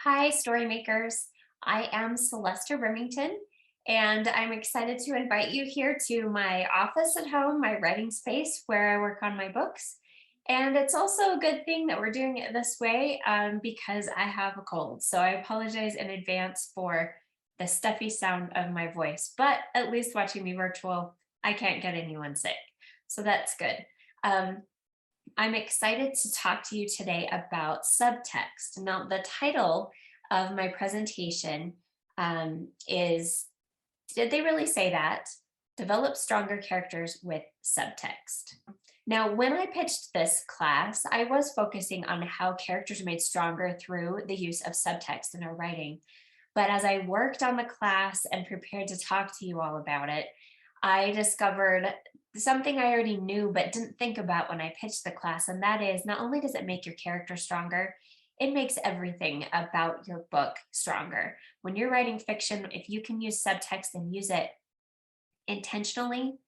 Hi, story makers. I am Celesta Rimington, and I'm excited to invite you here to my office at home, my writing space where I work on my books. And it's also a good thing that we're doing it this way because I have a cold. So I apologize in advance for the stuffy sound of my voice, but at least watching me virtual, I can't get anyone sick. So that's good. Um, I'm excited to talk to you today about subtext. Now, the title of my presentation is Did They Really Say That? Develop Stronger Characters with Subtext. Now, when I pitched this class, I was focusing on how characters are made stronger through the use of subtext in our writing. But as I worked on the class and prepared to talk to you all about it, I discovered something I already knew but didn't think about when I pitched the class. And that is not only does it make your character stronger, it makes everything about your book stronger. When you're writing fiction, if you can use subtext and use it intentionally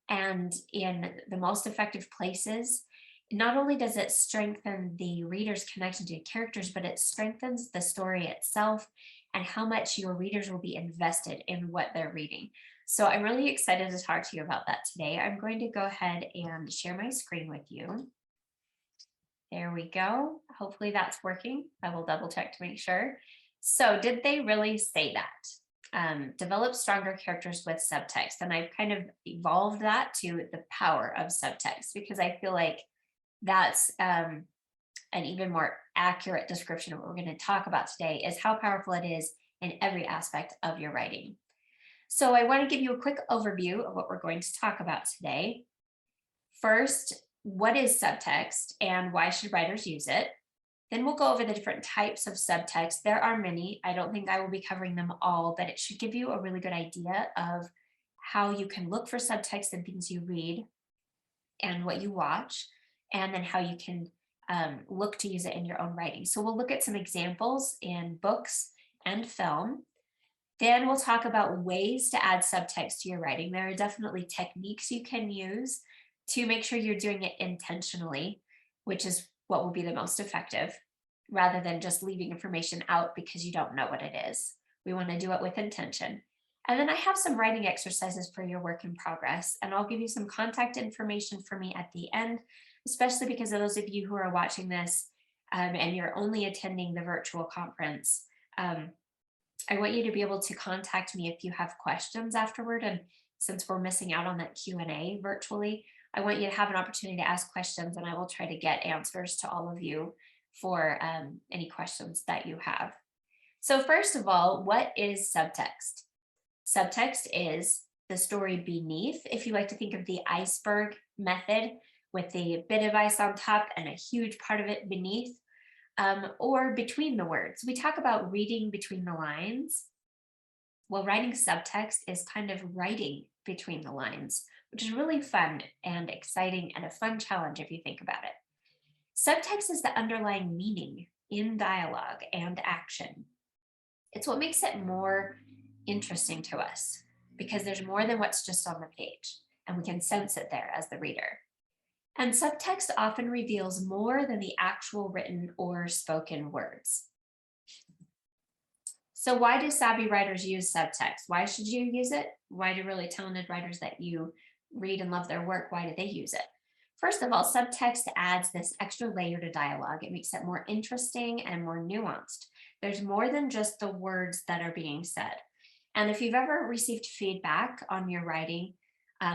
and in the most effective places, not only does it strengthen the reader's connection to characters, but it strengthens the story itself and how much your readers will be invested in what they're reading. So I'm really excited to talk to you about that today. I'm going to go ahead and share my screen with you. There we go. Hopefully that's working. I will double check to make sure. So did they really say that? Develop stronger characters with subtext. And I've kind of evolved that to the power of subtext because I feel like that's an even more accurate description of what we're going to talk about today is how powerful it is in every aspect of your writing. So I want to give you a quick overview of what we're going to talk about today. First, what is subtext and why should writers use it? Then we'll go over the different types of subtext. There are many. I don't think I will be covering them all, but it should give you a really good idea of how you can look for subtext in things you read and what you watch, and then how you can look to use it in your own writing. So we'll look at some examples in books and film. Then we'll talk about ways to add subtext to your writing. There are definitely techniques you can use to make sure you're doing it intentionally, which is what will be the most effective, rather than just leaving information out because you don't know what it is. We want to do it with intention. And then I have some writing exercises for your work in progress, and I'll give you some contact information for me at the end, especially because of those of you who are watching this and you're only attending the virtual conference. I want you to be able to contact me if you have questions afterward. And since we're missing out on that Q&A virtually, I want you to have an opportunity to ask questions, and I will try to get answers to all of you for any questions that you have. So first of all, what is subtext? Subtext is the story beneath, if you like to think of the iceberg method with a bit of ice on top and a huge part of it beneath, or between the words. We talk about reading between the lines. Well, writing subtext is kind of writing between the lines, which is really fun and exciting and a fun challenge if you think about it. Subtext is the underlying meaning in dialogue and action. It's what makes it more interesting to us because there's more than what's just on the page, and we can sense it there as the reader. And subtext often reveals more than the actual written or spoken words. So why do savvy writers use subtext? Why should you use it? Why do really talented writers that you read and love their work, why do they use it? First of all, subtext adds this extra layer to dialogue. It makes it more interesting and more nuanced. There's more than just the words that are being said. And if you've ever received feedback on your writing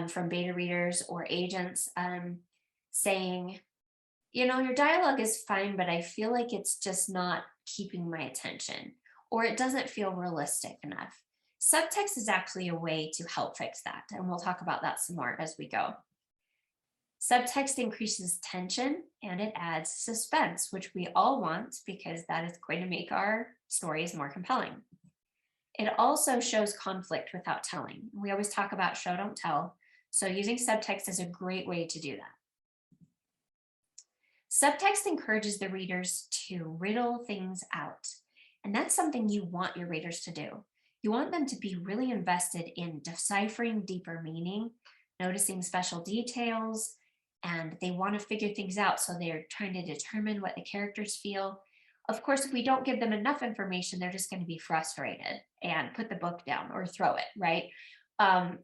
from beta readers or agents saying, your dialogue is fine, but I feel like it's just not keeping my attention, or it doesn't feel realistic enough. Subtext is actually a way to help fix that, and we'll talk about that some more as we go. Subtext increases tension and it adds suspense, which we all want because that is going to make our stories more compelling. It also shows conflict without telling. We always talk about show, don't tell. So using subtext is a great way to do that. Subtext encourages the readers to riddle things out. And that's something you want your readers to do. You want them to be really invested in deciphering deeper meaning, noticing special details, and they want to figure things out. So they're trying to determine what the characters feel. Of course, if we don't give them enough information, they're just going to be frustrated and put the book down or throw it, right?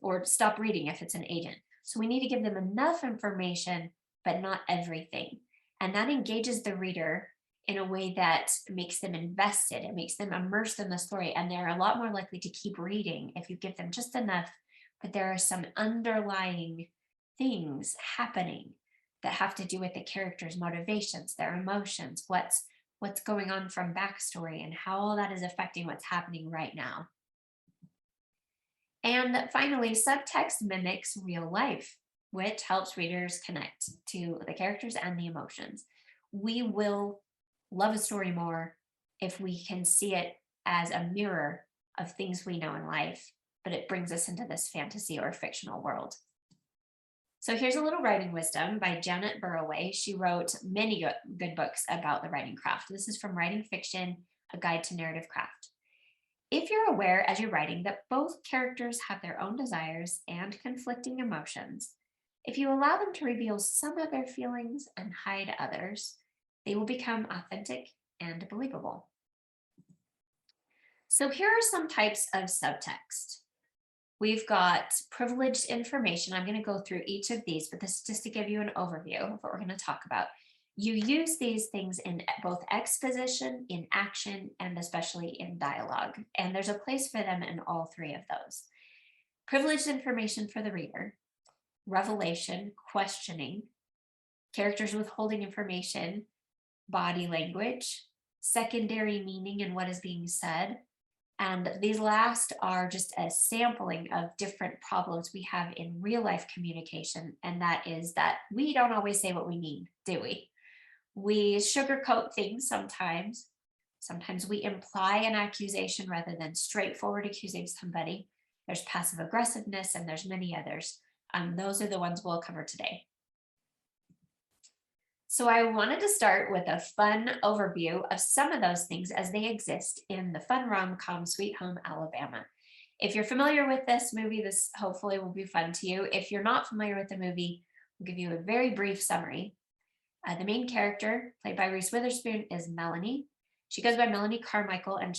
Or stop reading if it's an agent. So we need to give them enough information, but not everything. And that engages the reader in a way that makes them invested. It makes them immersed in the story. And they're a lot more likely to keep reading if you give them just enough, but there are some underlying things happening that have to do with the characters' motivations, their emotions, what's going on from backstory, and how all that is affecting what's happening right now. And finally, subtext mimics real life, which helps readers connect to the characters and the emotions. We will love a story more if we can see it as a mirror of things we know in life, but it brings us into this fantasy or fictional world. So here's a little writing wisdom by Janet Burroway. She wrote many good books about the writing craft. This is from Writing Fiction, A Guide to Narrative Craft. If you're aware as you're writing that both characters have their own desires and conflicting emotions, if you allow them to reveal some of their feelings and hide others, they will become authentic and believable. So here are some types of subtext. We've got privileged information. I'm going to go through each of these, but this is just to give you an overview of what we're going to talk about. You use these things in both exposition, in action, and especially in dialogue. And there's a place for them in all three of those. Privileged information for the reader, revelation, questioning, characters withholding information, body language, secondary meaning in what is being said. And these last are just a sampling of different problems we have in real life communication. And that is that we don't always say what we mean, do we? We sugarcoat things sometimes. Sometimes we imply an accusation rather than straightforward accusing somebody. There's passive aggressiveness and there's many others. Those are the ones we'll cover today. So I wanted to start with a fun overview of some of those things as they exist in the fun rom-com Sweet Home Alabama. If you're familiar with this movie, this hopefully will be fun to you. If you're not familiar with the movie, I'll give you a very brief summary. The main character, played by Reese Witherspoon, is Melanie. She goes by Melanie Carmichael, and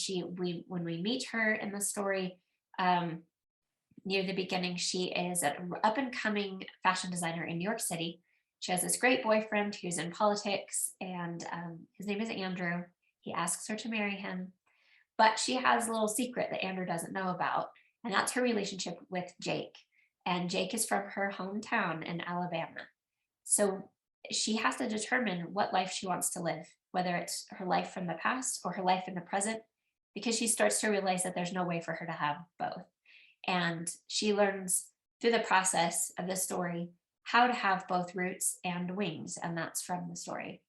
when we meet her in the story, near the beginning, she is an up-and-coming fashion designer in New York City. She has this great boyfriend who's in politics, and his name is Andrew. He asks her to marry him, but she has a little secret that Andrew doesn't know about, and that's her relationship with Jake. And Jake is from her hometown in Alabama. So she has to determine what life she wants to live, whether it's her life from the past or her life in the present, because she starts to realize that there's no way for her to have both. And she learns through the process of the story how to have both roots and wings, and that's from the story.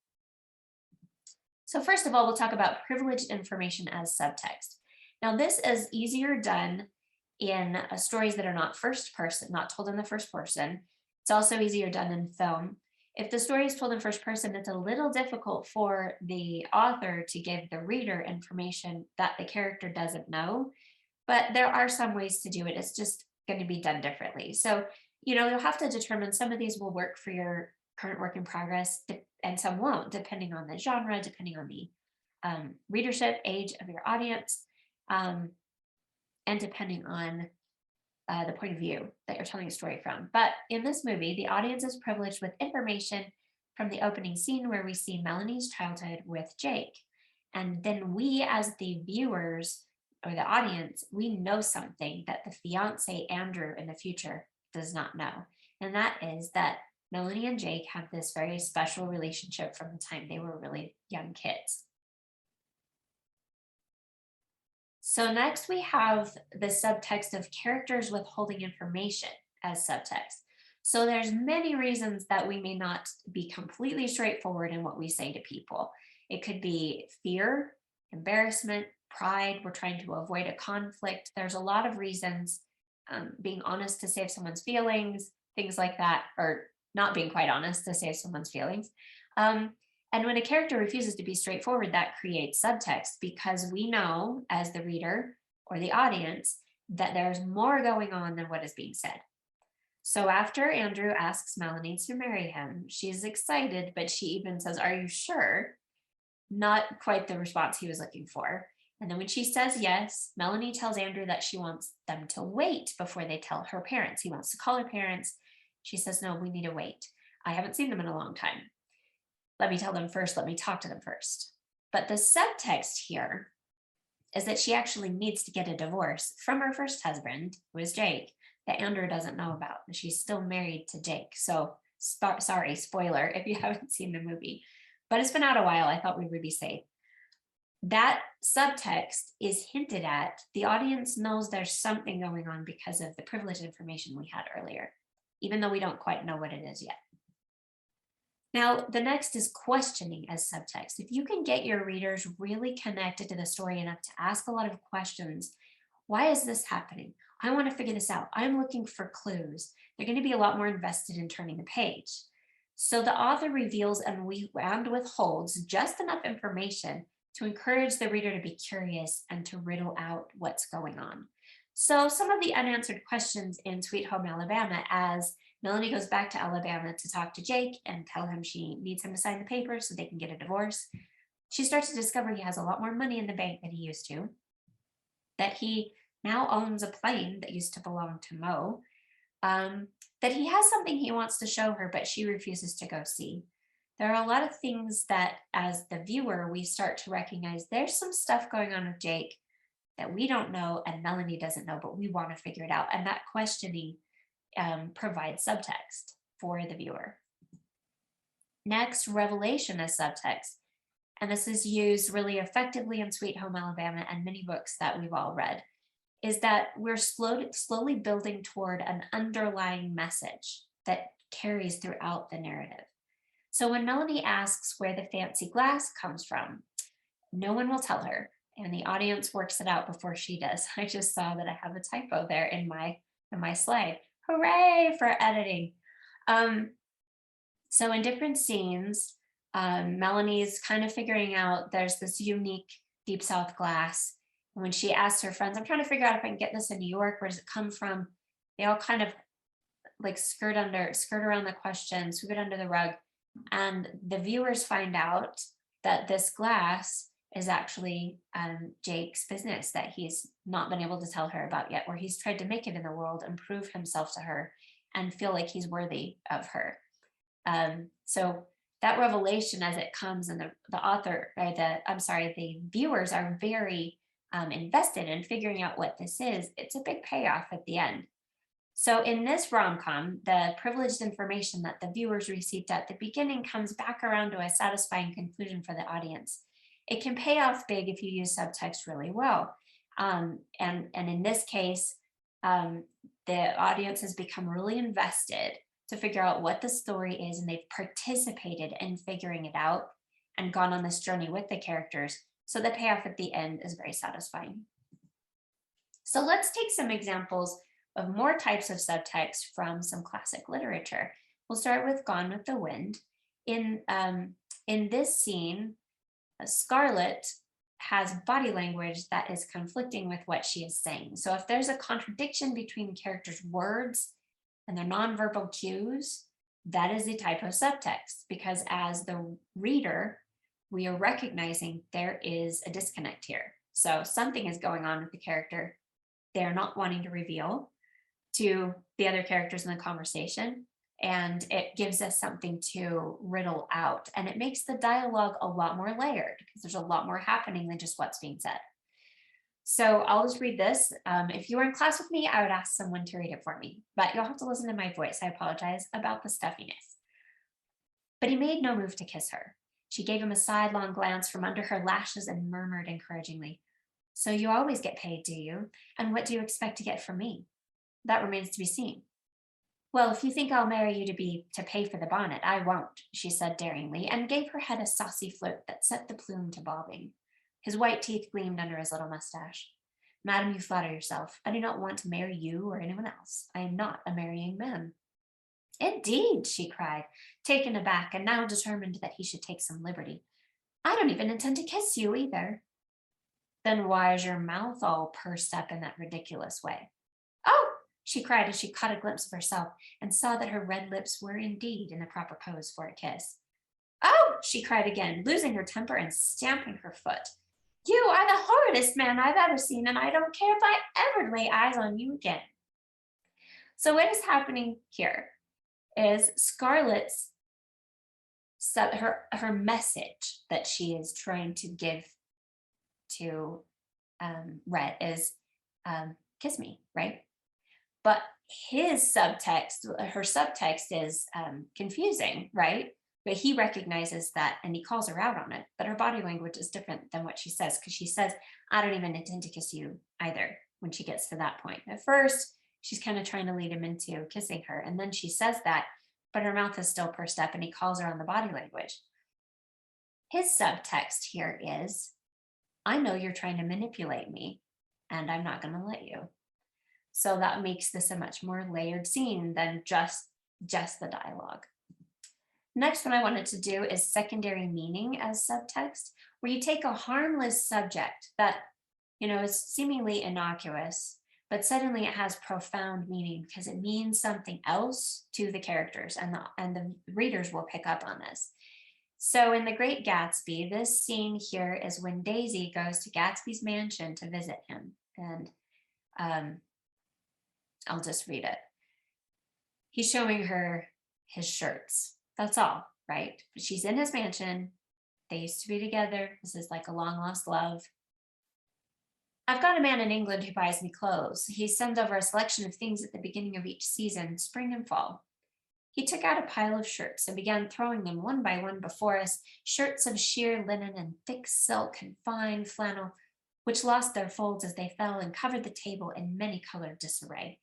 So first of all, we'll talk about privileged information as subtext. Now, this is easier done in stories that are not first person, not told in the first person. It's also easier done in film. If the story is told in first person, it's a little difficult for the author to give the reader information that the character doesn't know, but there are some ways to do it. It's just going to be done differently. So you'll have to determine some of these will work for your current work in progress and some won't, depending on the genre, depending on the readership age of your audience, and depending on the point of view that you're telling a story from. But in this movie, the audience is privileged with information from the opening scene where we see Melanie's childhood with Jake. And then we, as the viewers or the audience, we know something that the fiance Andrew in the future does not know. And that is that Melanie and Jake have this very special relationship from the time they were really young kids. So next we have the subtext of characters withholding information as subtext. So there's many reasons that we may not be completely straightforward in what we say to people. It could be fear, embarrassment, pride. We're trying to avoid a conflict. There's a lot of reasons. Being honest to save someone's feelings, things like that, or not being quite honest to save someone's feelings. And when a character refuses to be straightforward, that creates subtext because we know as the reader or the audience that there's more going on than what is being said. So after Andrew asks Melanie to marry him, she's excited, but she even says, "Are you sure?" Not quite the response he was looking for. And then when she says yes, Melanie tells Andrew that she wants them to wait before they tell her parents. He wants to call her parents. She says, no, we need to wait. I haven't seen them in a long time. Let me tell them first. Let me talk to them first. But the subtext here is that she actually needs to get a divorce from her first husband, who is Jake, that Andrew doesn't know about. She's still married to Jake. So sorry, spoiler if you haven't seen the movie. But it's been out a while. I thought we would be safe. That subtext is hinted at. The audience knows there's something going on because of the privileged information we had earlier, even though we don't quite know what it is yet. Now, the next is questioning as subtext. If you can get your readers really connected to the story enough to ask a lot of questions, why is this happening? I want to figure this out. I'm looking for clues. They're going to be a lot more invested in turning the page. So the author reveals and withholds just enough information to encourage the reader to be curious and to riddle out what's going on. So some of the unanswered questions in Sweet Home Alabama, as Melanie goes back to Alabama to talk to Jake and tell him she needs him to sign the papers so they can get a divorce. She starts to discover he has a lot more money in the bank than he used to, that he now owns a plane that used to belong to Mo, that he has something he wants to show her, but she refuses to go see. There are a lot of things that as the viewer, we start to recognize there's some stuff going on with Jake that we don't know and Melanie doesn't know, but we want to figure it out. And that questioning provides subtext for the viewer. Next, revelation as subtext. And this is used really effectively in Sweet Home Alabama and many books that we've all read, is that we're slowly building toward an underlying message that carries throughout the narrative. So when Melanie asks where the fancy glass comes from, no one will tell her, and the audience works it out before she does. I just saw that I have a typo there in my slide. Hooray for editing. So in different scenes, Melanie's kind of figuring out there's this unique Deep South glass. And when she asks her friends, I'm trying to figure out if I can get this in New York, where does it come from? They all kind of like skirt around the question, sweep it under the rug. And the viewers find out that this glass is actually Jake's business that he's not been able to tell her about yet, where he's tried to make it in the world and prove himself to her and feel like he's worthy of her. So that revelation as it comes, and the viewers are very invested in figuring out what this is. It's a big payoff at the end. So in this rom-com, the privileged information that the viewers received at the beginning comes back around to a satisfying conclusion for the audience. It can pay off big if you use subtext really well. And in this case, the audience has become really invested to figure out what the story is, and they've participated in figuring it out and gone on this journey with the characters. So the payoff at the end is very satisfying. So let's take some examples of more types of subtext from some classic literature. We'll start with Gone with the Wind. In this scene, Scarlett has body language that is conflicting with what she is saying. So if there's a contradiction between the characters' words and their nonverbal cues, that is a type of subtext, because as the reader, we are recognizing there is a disconnect here. So something is going on with the character they're not wanting to reveal to the other characters in the conversation, and it gives us something to riddle out, and it makes the dialogue a lot more layered because there's a lot more happening than just what's being said. So I'll just read this. If you were in class with me, I would ask someone to read it for me, but you'll have to listen to my voice. I apologize about the stuffiness. But he made no move to kiss her. She gave him a sidelong glance from under her lashes and murmured encouragingly, "So you always get paid, do you? And what do you expect to get from me?" "That remains to be seen." "Well, if you think I'll marry you to pay for the bonnet, I won't," she said daringly, and gave her head a saucy flirt that set the plume to bobbing. His white teeth gleamed under his little mustache. "Madam, you flatter yourself. I do not want to marry you or anyone else. I am not a marrying man." "Indeed," she cried, taken aback and now determined that he should take some liberty. "I don't even intend to kiss you either." "Then why is your mouth all pursed up in that ridiculous way?" "Oh!" she cried as she caught a glimpse of herself and saw that her red lips were indeed in the proper pose for a kiss. "Oh!" she cried again, losing her temper and stamping her foot. You are the horridest man I've ever seen, and I don't care if I ever lay eyes on you again. So what is happening here is Scarlett's her message that she is trying to give to Red is kiss me, right? But her subtext is confusing, right? But he recognizes that and he calls her out on it. But her body language is different than what she says, because she says, I don't even intend to kiss you either when she gets to that point. At first, she's kind of trying to lead him into kissing her. And then she says that, but her mouth is still pursed up and he calls her on the body language. His subtext here is, I know you're trying to manipulate me and I'm not going to let you. So that makes this a much more layered scene than just the dialogue. Next one I wanted to do is secondary meaning as subtext, where you take a harmless subject that, is seemingly innocuous, but suddenly it has profound meaning because it means something else to the characters, and the readers will pick up on this. So in The Great Gatsby, this scene here is when Daisy goes to Gatsby's mansion to visit him. And I'll just read it. He's showing her his shirts. That's all, right? But she's in his mansion. They used to be together. This is like a long lost love. I've got a man in England who buys me clothes. He sends over a selection of things at the beginning of each season, spring and fall. He took out a pile of shirts and began throwing them one by one before us, shirts of sheer linen and thick silk and fine flannel, which lost their folds as they fell and covered the table in many-colored disarray.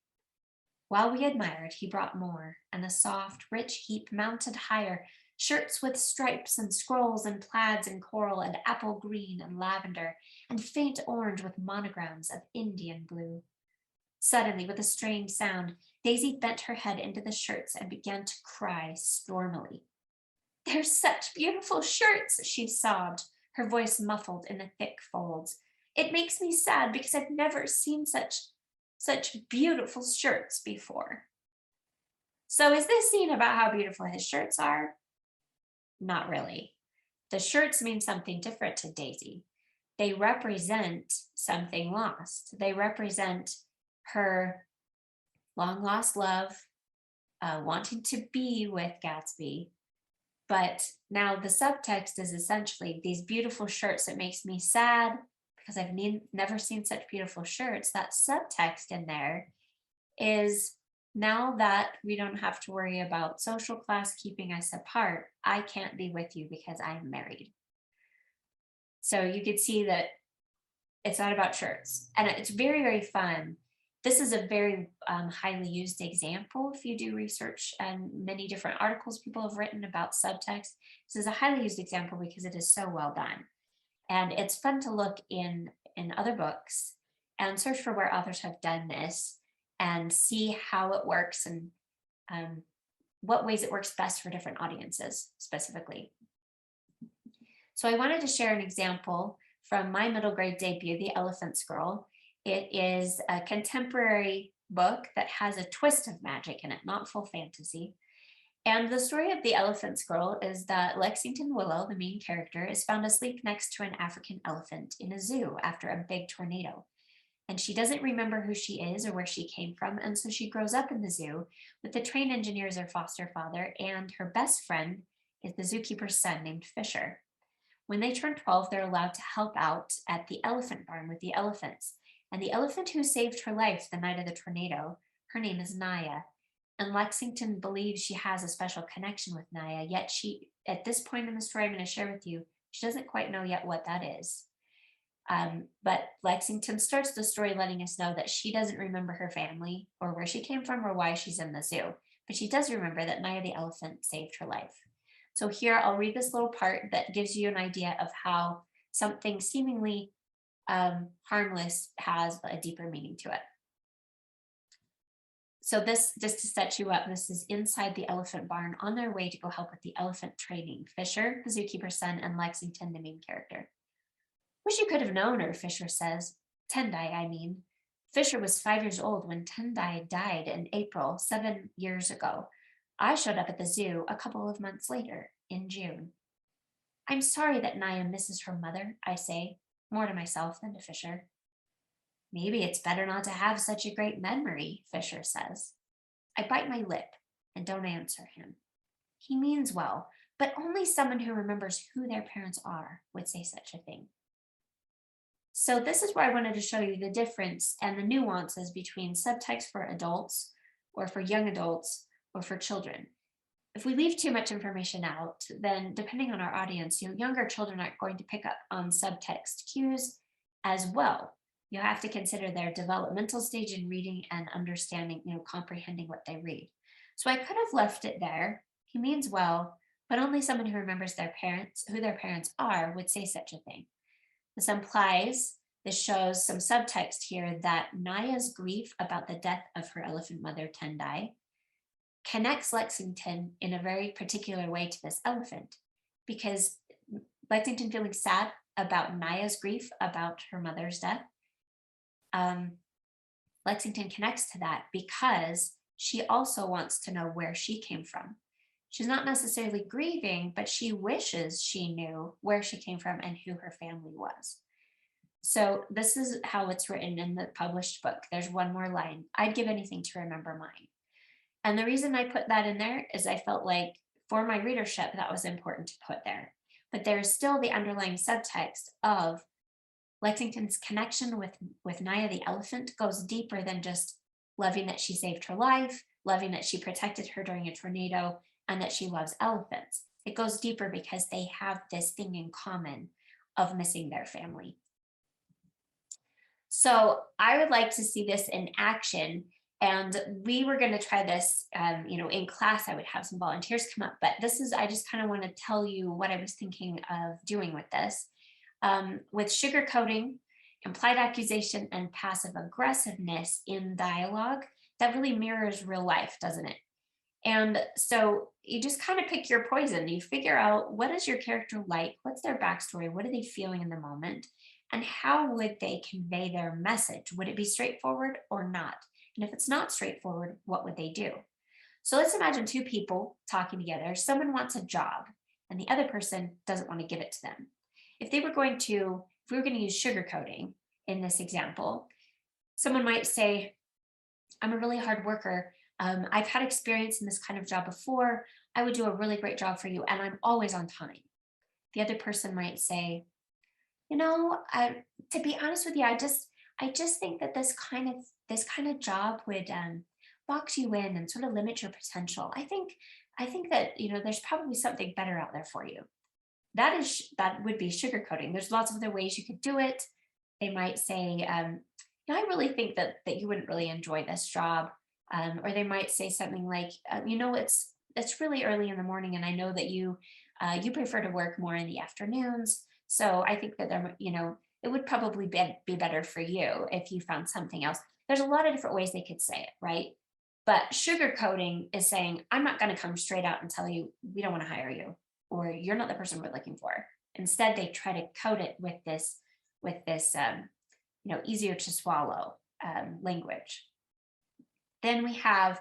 While we admired, he brought more, and the soft, rich heap mounted higher, shirts with stripes and scrolls and plaids and coral and apple green and lavender and faint orange with monograms of Indian blue. Suddenly, with a strange sound, Daisy bent her head into the shirts and began to cry stormily. They're such beautiful shirts, she sobbed, her voice muffled in the thick folds. It makes me sad because I've never seen such beautiful shirts before. So is this scene about how beautiful his shirts are? Not really. The shirts mean something different to Daisy. They represent something lost. They represent her long lost love, wanting to be with Gatsby. But now the subtext is essentially these beautiful shirts. It makes me sad because I've never seen such beautiful shirts. That subtext in there is, now that we don't have to worry about social class keeping us apart, I can't be with you because I'm married. So you could see that it's not about shirts, and it's very, very fun. This is a very highly used example if you do research, and many different articles people have written about subtext. This is a highly used example because it is so well done. And it's fun to look in other books and search for where authors have done this and see how it works and what ways it works best for different audiences specifically. So I wanted to share an example from my middle grade debut, The Elephant's Girl. It is a contemporary book that has a twist of magic in it, not full fantasy. And the story of The Elephant's Girl is that Lexington Willow, the main character, is found asleep next to an African elephant in a zoo after a big tornado. And she doesn't remember who she is or where she came from, and so she grows up in the zoo with the train engineer as her foster father, and her best friend is the zookeeper's son named Fisher. When they turn 12, they're allowed to help out at the elephant barn with the elephants. And the elephant who saved her life the night of the tornado, her name is Naya. And Lexington believes she has a special connection with Naya, yet she, at this point in the story I'm going to share with you, she doesn't quite know yet what that is. But Lexington starts the story letting us know that she doesn't remember her family or where she came from or why she's in the zoo, but she does remember that Naya the elephant saved her life. So here I'll read this little part that gives you an idea of how something seemingly harmless has a deeper meaning to it. So this, just to set you up, this is inside the elephant barn on their way to go help with the elephant training. Fisher, the zookeeper's son, and Lexington, the main character. Wish you could have known her, Fisher says. Tendai, I mean. Fisher was 5 years old when Tendai died in April 7 years ago. I showed up at the zoo a couple of months later, in June. I'm sorry that Naya misses her mother, I say, more to myself than to Fisher. Maybe it's better not to have such a great memory, Fisher says. I bite my lip and don't answer him. He means well, but only someone who remembers who their parents are would say such a thing. So this is where I wanted to show you the difference and the nuances between subtext for adults or for young adults or for children. If we leave too much information out, then depending on our audience, younger children aren't going to pick up on subtext cues as well. You have to consider their developmental stage in reading and understanding, comprehending what they read. So I could have left it there. He means well, but only someone who remembers their parents, who their parents are, would say such a thing. This shows some subtext here that Naya's grief about the death of her elephant mother, Tendai, connects Lexington in a very particular way to this elephant, because Lexington feeling sad about Naya's grief about her mother's death, Lexington connects to that because she also wants to know where she came from. She's not necessarily grieving, but she wishes she knew where she came from and who her family was. So this is how it's written in the published book. There's one more line. I'd give anything to remember mine. And the reason I put that in there is I felt like for my readership, that was important to put there. But there is still the underlying subtext of Lexington's connection with Naya the elephant goes deeper than just loving that she saved her life, loving that she protected her during a tornado, and that she loves elephants. It goes deeper because they have this thing in common of missing their family. So I would like to see this in action. And we were going to try this, in class. I would have some volunteers come up, but I just kind of want to tell you what I was thinking of doing with this. With sugarcoating, implied accusation, and passive aggressiveness in dialogue, that really mirrors real life, doesn't it? And so you just kind of pick your poison. You figure out, what is your character like? What's their backstory? What are they feeling in the moment? And how would they convey their message? Would it be straightforward or not? And if it's not straightforward, what would they do? So let's imagine two people talking together. Someone wants a job and the other person doesn't want to give it to them. If we were going to use sugarcoating in this example, someone might say, I'm a really hard worker. I've had experience in this kind of job before. I would do a really great job for you, and I'm always on time. The other person might say, to be honest with you, I just think that this kind of job would box you in and sort of limit your potential. I think that there's probably something better out there for you. That would be sugarcoating. There's lots of other ways you could do it. They might say, I really think that you wouldn't really enjoy this job. Or they might say something like, it's really early in the morning, and I know that you prefer to work more in the afternoons. So I think that it would probably be better for you if you found something else. There's a lot of different ways they could say it, right? But sugarcoating is saying, I'm not going to come straight out and tell you we don't want to hire you, or you're not the person we're looking for. Instead, they try to coat it with this easier to swallow language. Then we have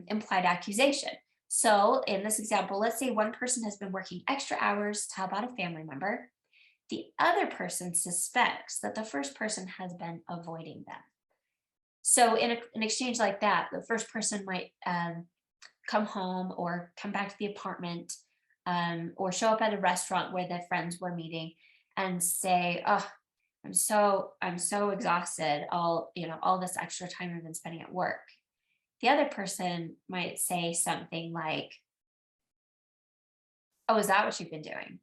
implied accusation. So in this example, let's say one person has been working extra hours to help out a family member. The other person suspects that the first person has been avoiding them. So in an exchange like that, the first person might come home or come back to the apartment or show up at a restaurant where their friends were meeting and say, oh, I'm so exhausted. All this extra time I've been spending at work. The other person might say something like, oh, is that what you've been doing?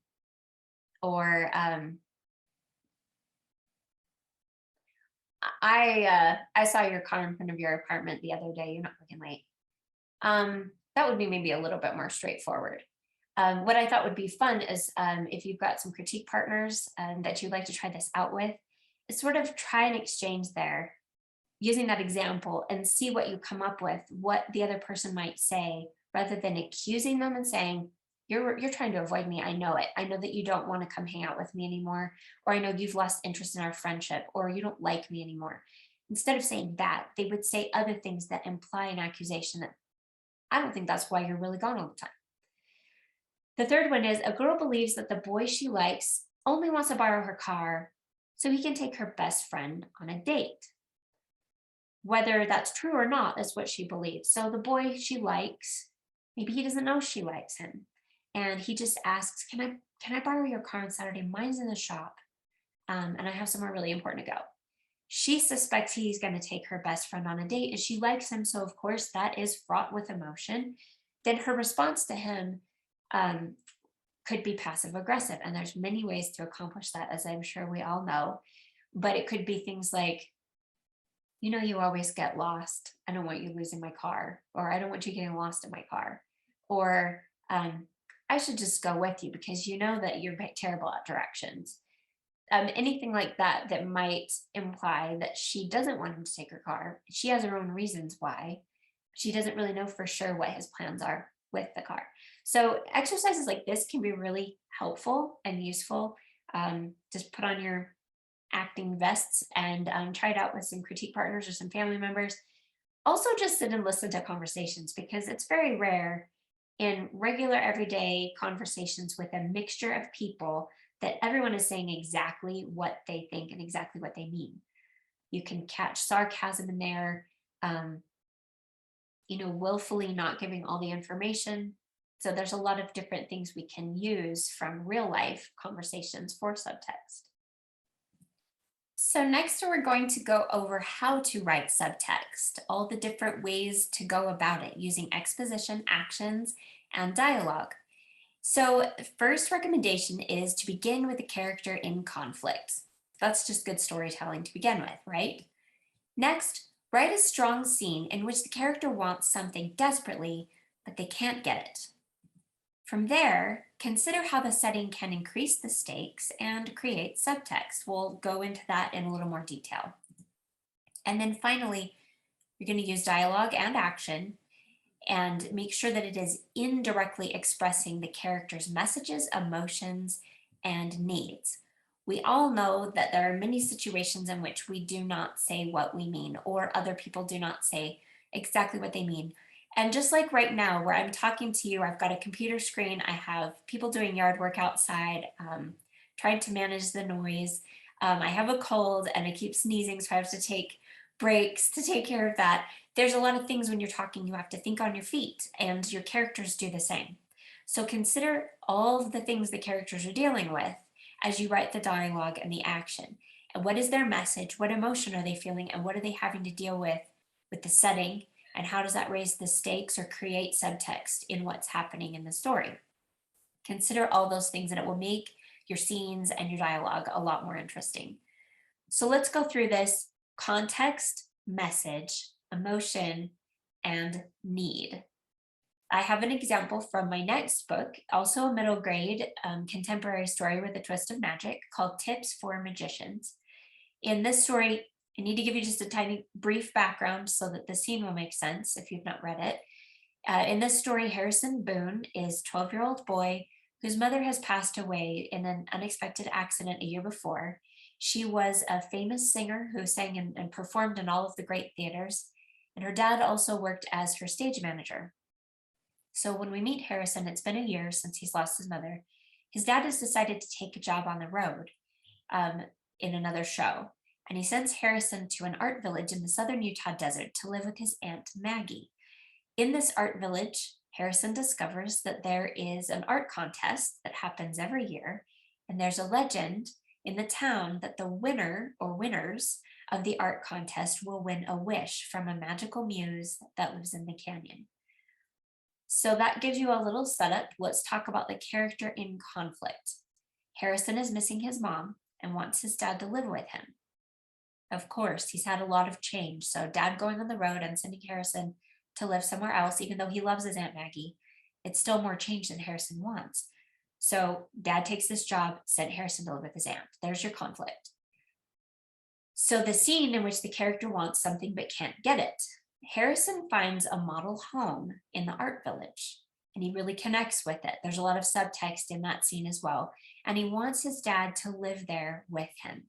Or I saw your car in front of your apartment the other day. You're not looking late. That would be maybe a little bit more straightforward. What I thought would be fun is if you've got some critique partners that you'd like to try this out with, is sort of try and exchange there using that example and see what you come up with, what the other person might say, rather than accusing them and saying, you're trying to avoid me. I know it. I know that you don't want to come hang out with me anymore, or I know you've lost interest in our friendship, or you don't like me anymore. Instead of saying that, they would say other things that imply an accusation that I don't think that's why you're really gone all the time. The third one is a girl believes that the boy she likes only wants to borrow her car so he can take her best friend on a date. Whether that's true or not is what she believes. So the boy she likes, maybe he doesn't know she likes him. And he just asks, can I borrow your car on Saturday? Mine's in the shop. And I have somewhere really important to go. She suspects he's going to take her best friend on a date and she likes him. So, of course, that is fraught with emotion. Then her response to him um, could be passive aggressive. And there's many ways to accomplish that, as I'm sure we all know. But it could be things like, you always get lost. I don't want you losing my car, or I don't want you getting lost in my car. Or I should just go with you because you know that you're terrible at directions. Anything like that that might imply that she doesn't want him to take her car. She has her own reasons why. She doesn't really know for sure what his plans are with the car. So exercises like this can be really helpful and useful. Just put on your acting vests and try it out with some critique partners or some family members. Also, just sit and listen to conversations because it's very rare in regular everyday conversations with a mixture of people that everyone is saying exactly what they think and exactly what they mean. You can catch sarcasm in there, willfully not giving all the information. So there's a lot of different things we can use from real life conversations for subtext. So next we're going to go over how to write subtext, all the different ways to go about it using exposition, actions, and dialogue. So first recommendation is to begin with a character in conflict. That's just good storytelling to begin with, right? Next, write a strong scene in which the character wants something desperately, but they can't get it. From there, consider how the setting can increase the stakes and create subtext. We'll go into that in a little more detail. And then finally, you're going to use dialogue and action and make sure that it is indirectly expressing the character's messages, emotions, and needs. We all know that there are many situations in which we do not say what we mean, or other people do not say exactly what they mean. And just like right now, where I'm talking to you, I've got a computer screen, I have people doing yard work outside, trying to manage the noise. I have a cold and I keep sneezing, so I have to take breaks to take care of that. There's a lot of things when you're talking, you have to think on your feet, and your characters do the same. So consider all of the things the characters are dealing with as you write the dialogue and the action. And what is their message? What emotion are they feeling? And what are they having to deal with the setting? And how does that raise the stakes or create subtext in what's happening in the story? Consider all those things and it will make your scenes and your dialogue a lot more interesting. So let's go through this: context, message, emotion, and need. I have an example from my next book, also a middle grade contemporary story with a twist of magic called Tips for Magicians. In this story, I need to give you just a tiny brief background so that the scene will make sense if you've not read it. In this story, Harrison Boone is a 12-year-old boy whose mother has passed away in an unexpected accident a year before. She was a famous singer who sang and performed in all of the great theaters, and her dad also worked as her stage manager. So when we meet Harrison, it's been a year since he's lost his mother. His dad has decided to take a job on the road in another show, and he sends Harrison to an art village in the southern Utah desert to live with his aunt Maggie. In this art village, Harrison discovers that there is an art contest that happens every year, and there's a legend in the town that the winner or winners of the art contest will win a wish from a magical muse that lives in the canyon. So that gives you a little setup. Let's talk about the character in conflict. Harrison is missing his mom and wants his dad to live with him. Of course, he's had a lot of change. So dad going on the road and sending Harrison to live somewhere else, even though he loves his Aunt Maggie, it's still more change than Harrison wants. So dad takes this job, sent Harrison to live with his aunt. There's your conflict. So the scene in which the character wants something but can't get it. Harrison finds a model home in the art village and he really connects with it. There's a lot of subtext in that scene as well. And he wants his dad to live there with him.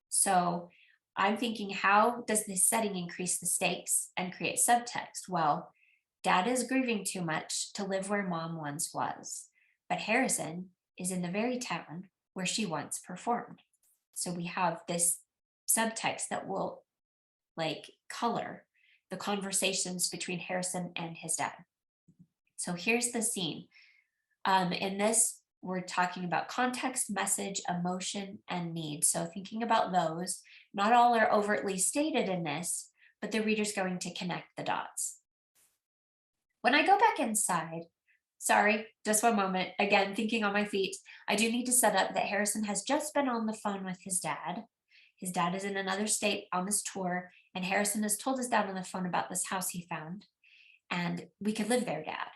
So I'm thinking, how does this setting increase the stakes and create subtext? Well, dad is grieving too much to live where mom once was. but Harrison is in the very town where she once performed. So we have this subtext that will like color the conversations between Harrison and his dad. So here's the scene. In this, we're talking about context, message, emotion, and need. So thinking about those, not all are overtly stated in this, but the reader's going to connect the dots. When I go back inside, sorry, just one moment, again, thinking on my feet, I do need to set up that Harrison has just been on the phone with his dad. His dad is in another state on this tour, and Harrison has told his dad on the phone about this house he found, and we could live there, Dad.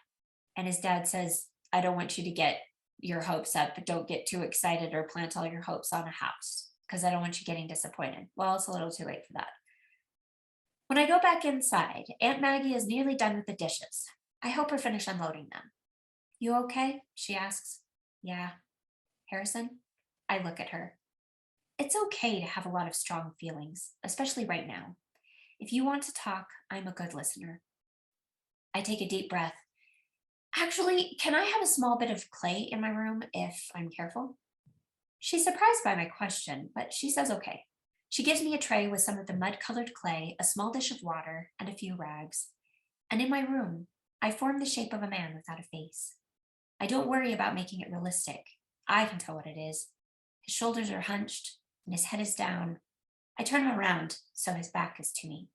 And his dad says, I don't want you to get your hopes up, but don't get too excited or plant all your hopes on a house because I don't want you getting disappointed. Well, it's a little too late for that. When I go back inside, Aunt Maggie is nearly done with the dishes. I help her finish unloading them. You okay? She asks. Yeah. Harrison? I look at her. It's okay to have a lot of strong feelings, especially right now. If you want to talk, I'm a good listener. I take a deep breath. Actually, can I have a small bit of clay in my room if I'm careful? She's surprised by my question, but she says okay. She gives me a tray with some of the mud-colored clay, a small dish of water, and a few rags. And in my room, I form the shape of a man without a face. I don't worry about making it realistic. I can tell what it is. His shoulders are hunched, and his head is down. I turn him around, so his back is to me.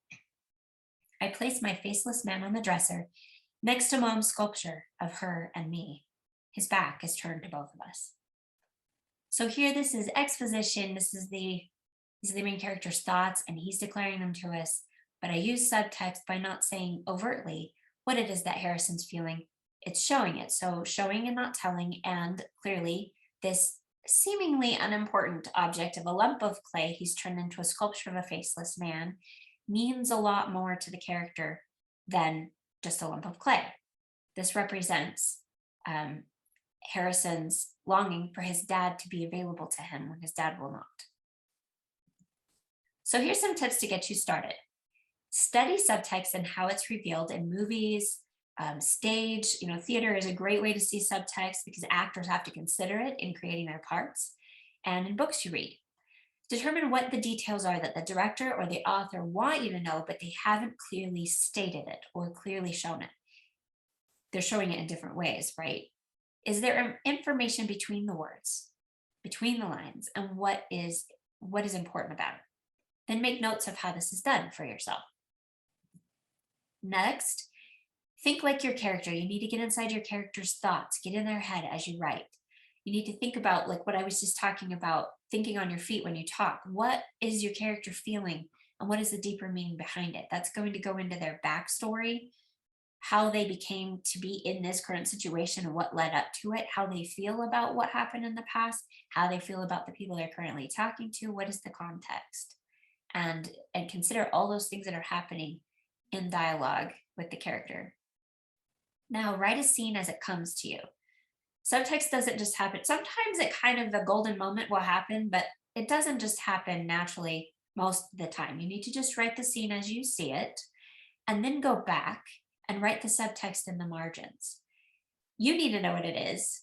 I place my faceless man on the dresser next to Mom's sculpture of her and me. His back is turned to both of us. So here, this is exposition. These are the main character's thoughts, and he's declaring them to us. But I use subtext by not saying overtly what it is that Harrison's feeling. It's showing it. So showing and not telling, and clearly this seemingly unimportant object of a lump of clay he's turned into a sculpture of a faceless man means a lot more to the character than just a lump of clay. This represents Harrison's longing for his dad to be available to him when his dad will not. So here's some tips to get you started. Study subtext and how it's revealed in movies, stage. Theater is a great way to see subtext because actors have to consider it in creating their parts. And in books you read. Determine what the details are that the director or the author want you to know, but they haven't clearly stated it or clearly shown it. They're showing it in different ways, right? Is there information between the words, between the lines, and what is important about it? Then make notes of how this is done for yourself. Next, think like your character. You need to get inside your character's thoughts, get in their head as you write. You need to think about, like what I was just talking about, thinking on your feet when you talk. What is your character feeling, and what is the deeper meaning behind it? That's going to go into their backstory, how they became to be in this current situation and what led up to it, how they feel about what happened in the past, how they feel about the people they're currently talking to, what is the context, and consider all those things that are happening in dialogue with the character. Now write a scene as it comes to you. Subtext doesn't just happen. Sometimes it kind of, a golden moment will happen, but it doesn't just happen naturally most of the time. You need to just write the scene as you see it, and then go back and write the subtext in the margins. You need to know what it is,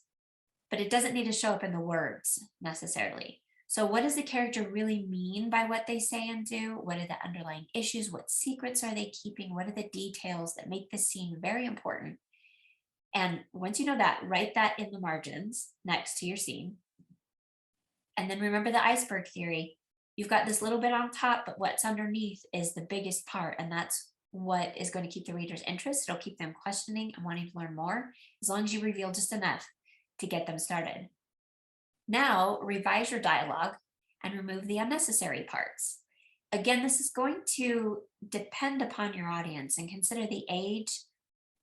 but it doesn't need to show up in the words necessarily. So what does the character really mean by what they say and do? What are the underlying issues? What secrets are they keeping? What are the details that make the scene very important? And once you know that, write that in the margins next to your scene. And then remember the iceberg theory. You've got this little bit on top, but what's underneath is the biggest part. And that's what is going to keep the reader's interest. It'll keep them questioning and wanting to learn more, as long as you reveal just enough to get them started. Now, revise your dialogue and remove the unnecessary parts. Again, this is going to depend upon your audience, and consider the age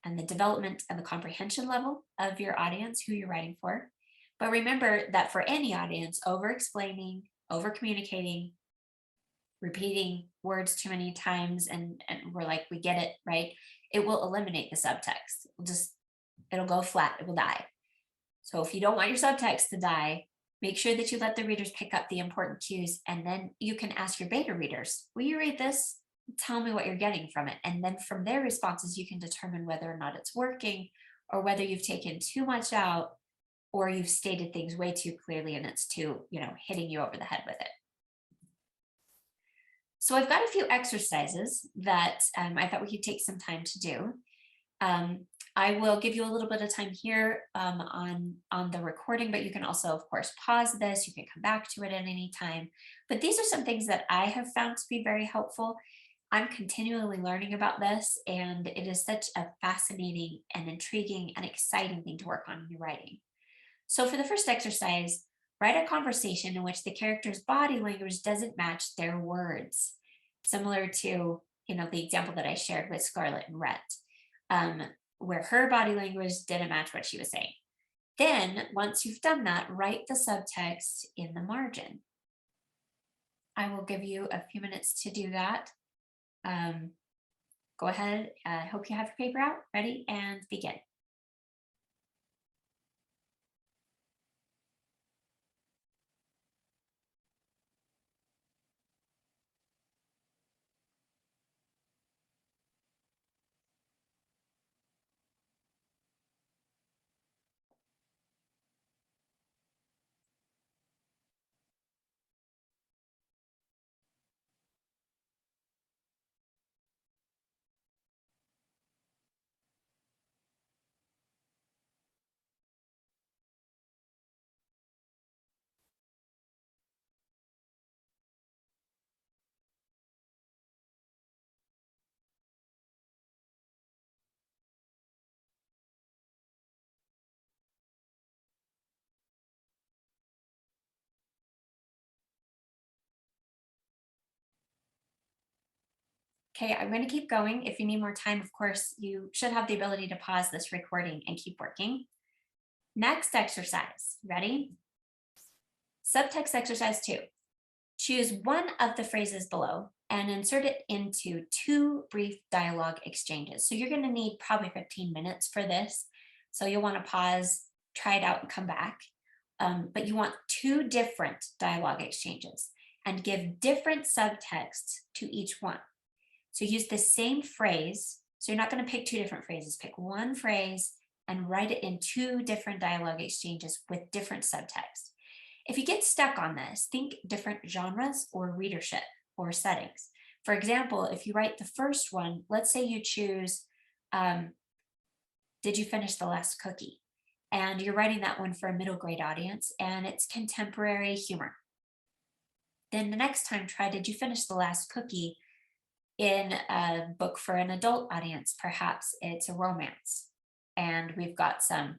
and the development and the comprehension level of your audience, who you're writing for. But remember that for any audience, over-explaining, over-communicating, repeating words too many times, and we're like, we get it, right? It will eliminate the subtext. It'll go flat, it will die. So if you don't want your subtext to die, make sure that you let the readers pick up the important cues, and then you can ask your beta readers, will you read this? Tell me what you're getting from it. And then from their responses, you can determine whether or not it's working, or whether you've taken too much out or you've stated things way too clearly and it's too, hitting you over the head with it. So I've got a few exercises that I thought we could take some time to do. I will give you a little bit of time here on the recording, but you can also, of course, pause this. You can come back to it at any time. But these are some things that I have found to be very helpful. I'm continually learning about this, and it is such a fascinating and intriguing and exciting thing to work on in your writing. So for the first exercise, write a conversation in which the character's body language doesn't match their words, similar to, the example that I shared with Scarlett and Rhett, where her body language didn't match what she was saying. Then, once you've done that, write the subtext in the margin. I will give you a few minutes to do that. Go ahead. I hope you have your paper out, ready, and begin. Okay, I'm going to keep going. If you need more time, of course, you should have the ability to pause this recording and keep working. Next exercise, ready? Subtext exercise 2. Choose one of the phrases below and insert it into 2 brief dialogue exchanges. So you're going to need probably 15 minutes for this. So you'll want to pause, try it out, and come back. But you want 2 different dialogue exchanges and give different subtext to each one. So use the same phrase. So you're not going to pick 2 different phrases. Pick one phrase and write it in 2 different dialogue exchanges with different subtext. If you get stuck on this, think different genres or readership or settings. For example, if you write the first one, let's say you choose, did you finish the last cookie? And you're writing that one for a middle grade audience and it's contemporary humor. Then the next time try, did you finish the last cookie in a book for an adult audience? Perhaps it's a romance and we've got some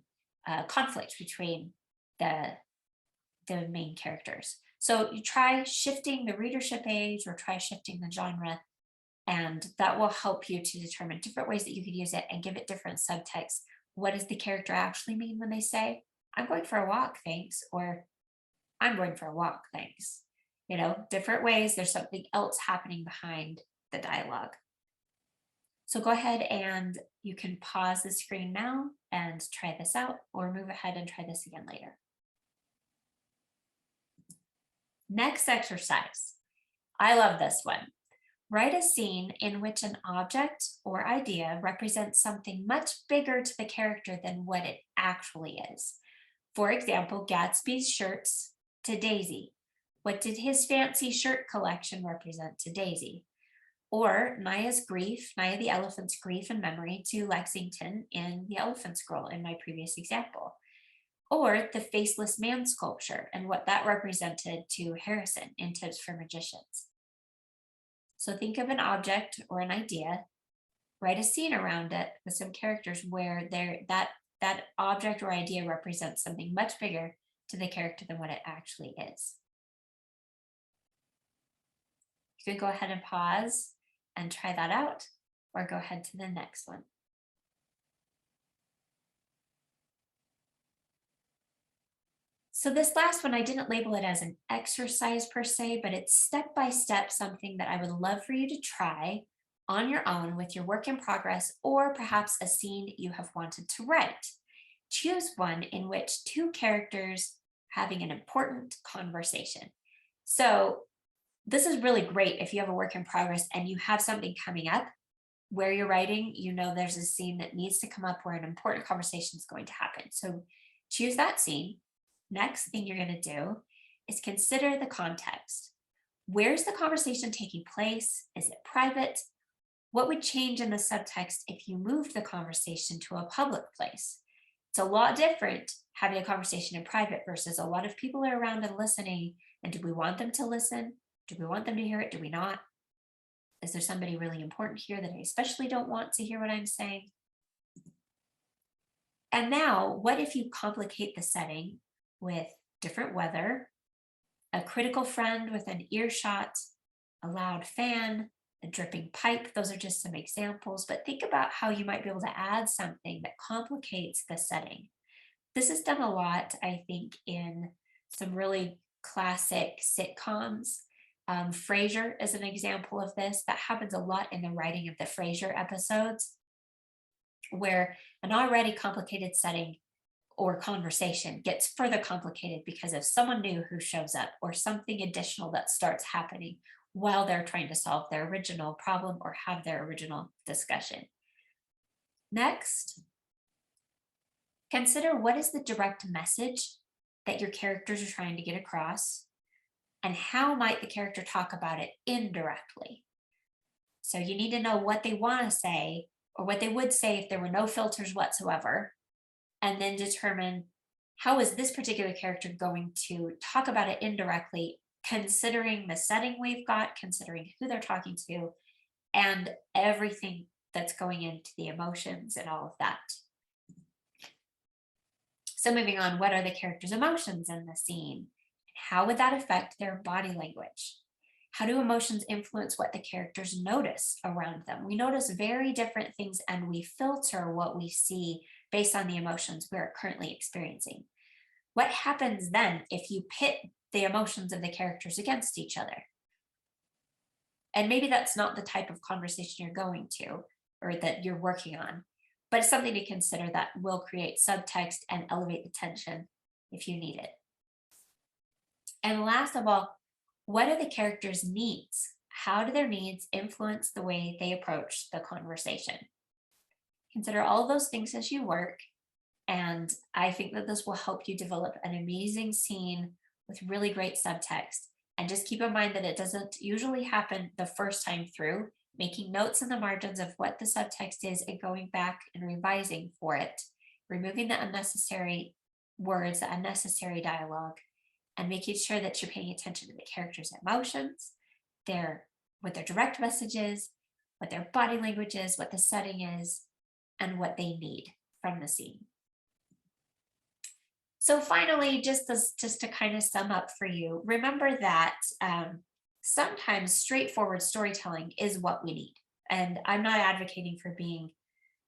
conflict between the main characters. So you try shifting the readership age or try shifting the genre, and that will help you to determine different ways that you could use it and give it different subtext. What does the character actually mean when they say, I'm going for a walk, thanks, or I'm going for a walk, thanks? Different ways. There's something else happening behind the dialogue. So go ahead and you can pause the screen now and try this out, or move ahead and try this again later. Next exercise. I love this one. Write a scene in which an object or idea represents something much bigger to the character than what it actually is. For example, Gatsby's shirts to Daisy. What did his fancy shirt collection represent to Daisy? Or Naya the elephant's grief and memory to Lexington in The Elephant Scroll in my previous example. Or the faceless man sculpture and what that represented to Harrison in Tips for Magicians. So think of an object or an idea, write a scene around it with some characters where that object or idea represents something much bigger to the character than what it actually is. You can go ahead and pause and try that out, or go ahead to the next one. So this last one, I didn't label it as an exercise per se, but it's step-by-step something that I would love for you to try on your own with your work in progress, or perhaps a scene you have wanted to write. Choose one in which 2 characters having an important conversation. So this is really great if you have a work in progress and you have something coming up where you're writing, there's a scene that needs to come up where an important conversation is going to happen. So Choose that scene. Next thing you're going to do is consider the context. Where's the conversation taking place? Is it private? What would change in the subtext if you moved the conversation to a public place? It's a lot different having a conversation in private versus a lot of people are around and listening. And do we want them to listen? Do we want them to hear it? Do we not? Is there somebody really important here that I especially don't want to hear what I'm saying? And now, what if you complicate the setting with different weather, a critical friend with an earshot, a loud fan, a dripping pipe? Those are just some examples, but think about how you might be able to add something that complicates the setting. This is done a lot, I think, in some really classic sitcoms. Frasier is an example of this. That happens a lot in the writing of the Frasier episodes, where an already complicated setting or conversation gets further complicated because of someone new who shows up or something additional that starts happening while they're trying to solve their original problem or have their original discussion. Next, consider what is the direct message that your characters are trying to get across, and how might the character talk about it indirectly? So you need to know what they want to say or what they would say if there were no filters whatsoever, and then determine how is this particular character going to talk about it indirectly, considering the setting we've got, considering who they're talking to, and everything that's going into the emotions and all of that. So moving on, what are the characters' emotions in the scene? How would that affect their body language? How do emotions influence what the characters notice around them? We notice very different things and we filter what we see based on the emotions we're currently experiencing. What happens then if you pit the emotions of the characters against each other? And maybe that's not the type of conversation you're going to or that you're working on, but it's something to consider that will create subtext and elevate the tension if you need it. And last of all, what are the characters' needs? How do their needs influence the way they approach the conversation? Consider all those things as you work, and I think that this will help you develop an amazing scene with really great subtext. And just keep in mind that it doesn't usually happen the first time through. Making notes in the margins of what the subtext is and going back and revising for it, removing the unnecessary words, the unnecessary dialogue, and making sure that you're paying attention to the characters' emotions, what their direct message is, what their body language is, what the setting is, and what they need from the scene. So finally, just to kind of sum up for you, remember that sometimes straightforward storytelling is what we need. And I'm not advocating for being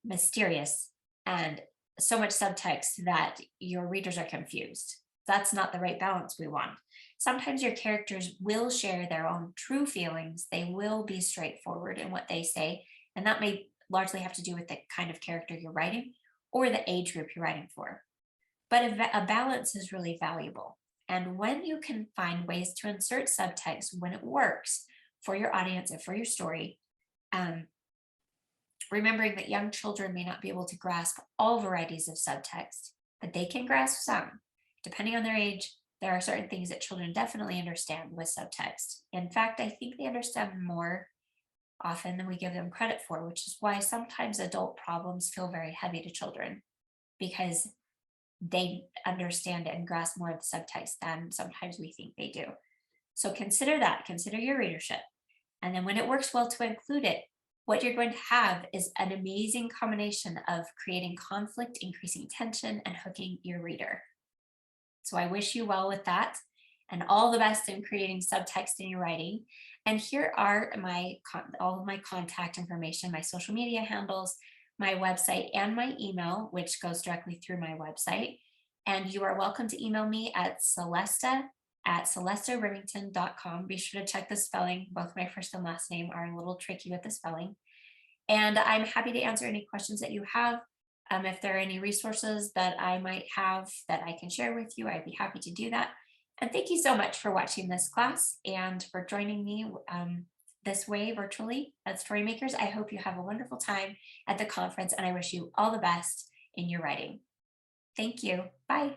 mysterious and so much subtext that your readers are confused. That's not the right balance we want. Sometimes your characters will share their own true feelings. They will be straightforward in what they say. And that may largely have to do with the kind of character you're writing or the age group you're writing for. But a balance is really valuable. And when you can find ways to insert subtext when it works for your audience and for your story, remembering that young children may not be able to grasp all varieties of subtext, but they can grasp some. Depending on their age, there are certain things that children definitely understand with subtext. In fact, I think they understand more often than we give them credit for, which is why sometimes adult problems feel very heavy to children, because they understand and grasp more of the subtext than sometimes we think they do. So consider that, consider your readership. And then when it works well to include it, what you're going to have is an amazing combination of creating conflict, increasing tension, and hooking your reader. So I wish you well with that and all the best in creating subtext in your writing. And here are all of my contact information, my social media handles, my website, and my email, which goes directly through my website. And you are welcome to email me at celesta@celestarimington.com. Be sure to check the spelling. Both my first and last name are a little tricky with the spelling. And I'm happy to answer any questions that you have. If there are any resources that I might have that I can share with you, I'd be happy to do that. And thank you so much for watching this class and for joining me this way virtually as Storymakers. I hope you have a wonderful time at the conference and I wish you all the best in your writing. Thank you. Bye.